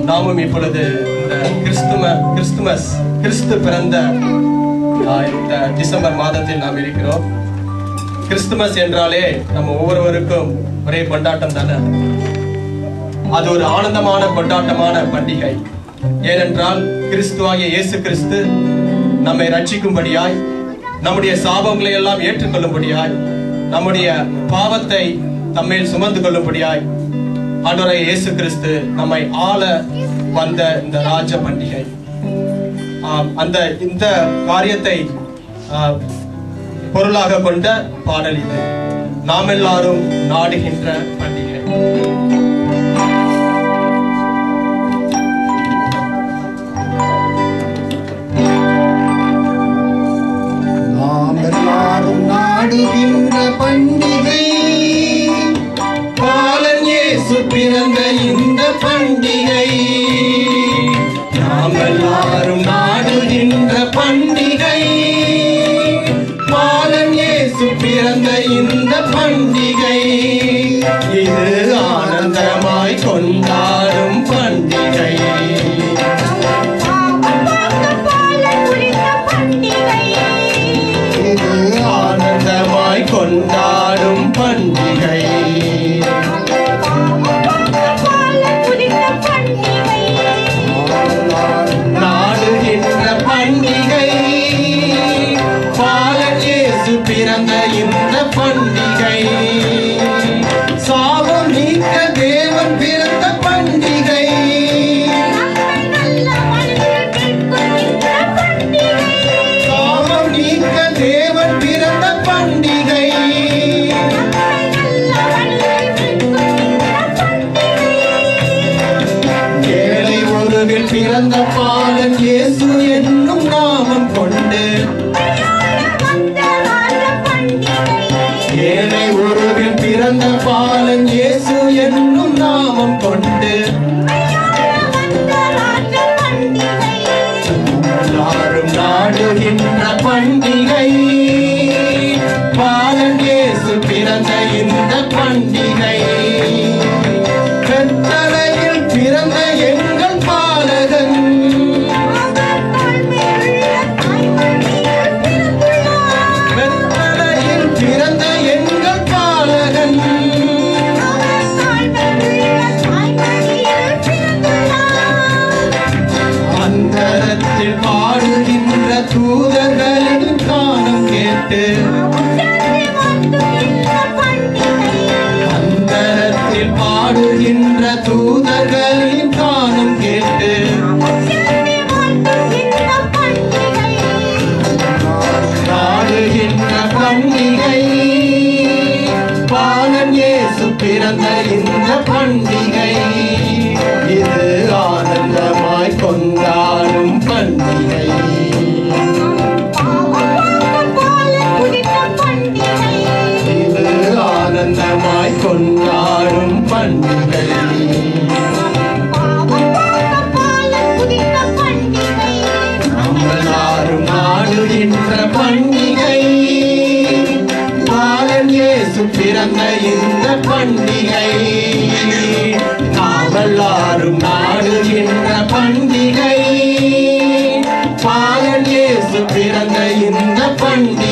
நாமும் இப்பொழுது இந்த கிறிஸ்து பிறந்த இந்த டிசம்பர் மாதத்தில் நாம் இருக்கிறோம். கிறிஸ்துமஸ் என்றாலே நம்ம ஒவ்வொருவருக்கும் ஒரே கொண்டாட்டம் தானே. அது ஒரு ஆனந்தமான கொண்டாட்டமான பண்டிகை. ஏனென்றால் கிறிஸ்துவாகிய இயேசு கிறிஸ்து நம்மை ரட்சிக்கும்படியாய், நம்முடைய சாபங்களை எல்லாம் ஏற்றுக்கொள்ளும்படியாய், நம்முடைய பாவத்தை தம்மேல் சுமந்து கொள்ளும்படியாய் ஆண்டவராகிய இயேசு கிறிஸ்து நம்மை ஆள வந்த இந்த ராஜ பண்டிகை. இந்த காரியத்தை பொருளாக கொண்ட பாடல் இது. நாம் எல்லாரும் நாடுகின்ற பண்டிகை. நாம் எல்லாரும் நாடுகின்ற பண்டிகை, பாலன் இயேசு பிறந்த இந்த பண்டிகை. நாம் எல்லாரும் நாடுகின்ற பண்டிகை, பாலன் இயேசு பிறந்த இந்த பண்டிகை. இது ஆனந்த கொண்டாடும் பண்டிகை. நாடுகின்ற பண்டிகை, பாலன் இயேசு பிறந்த இந்த பண்டிகை. சாபம் நீக்க தேவன் பிறந்த பண்டிகை. சாபம் நீக்க தேவன் பிறந்த பண்டிகை. ஏழை ஒருவில் பிறந்த பாலன் இயேசு என்னும் நாமம் கொண்டு. ஏழை ஒருவில் பிறந்த பாலன் இயேசு என்னும் நாமம் கொண்டு. எல்லாரும் நாடுகின்ற பண்டிகை, பாலன் இயேசு பிறந்த இந்த பண்டிகை. கர்த்தரையில் பிறந்த எங்கள் பாலகன், கர்த்தரையில் பிறந்த எங்கள் பாலகன். அந்தரத்தில் பாடுகின்ற தூதர்களின் கானம் கேட்டு. அந்தரத்தில் பாடுகின்ற தூதர்களின் கானம் கேட்டு. நாடுகின்ற பண்டிகை, பாலன் இயேசு பிறந்த இந்த பண்டிகை. இது ஆனந்தமாய் கொண்டாடும் பண்டிகை. இது ஆனந்தமாய் கொண்டாடும் பண்டிகை. நம்மளாரும் நாடுகின்ற பண்டிகை, பாலன் இயேசு பிறந்த இந்த பண்டிகை. நாமெல்லாரும் நாடுகின்ற பண்டிகை, பாலன் இயேசு பிறந்த இந்த பண்டிகை.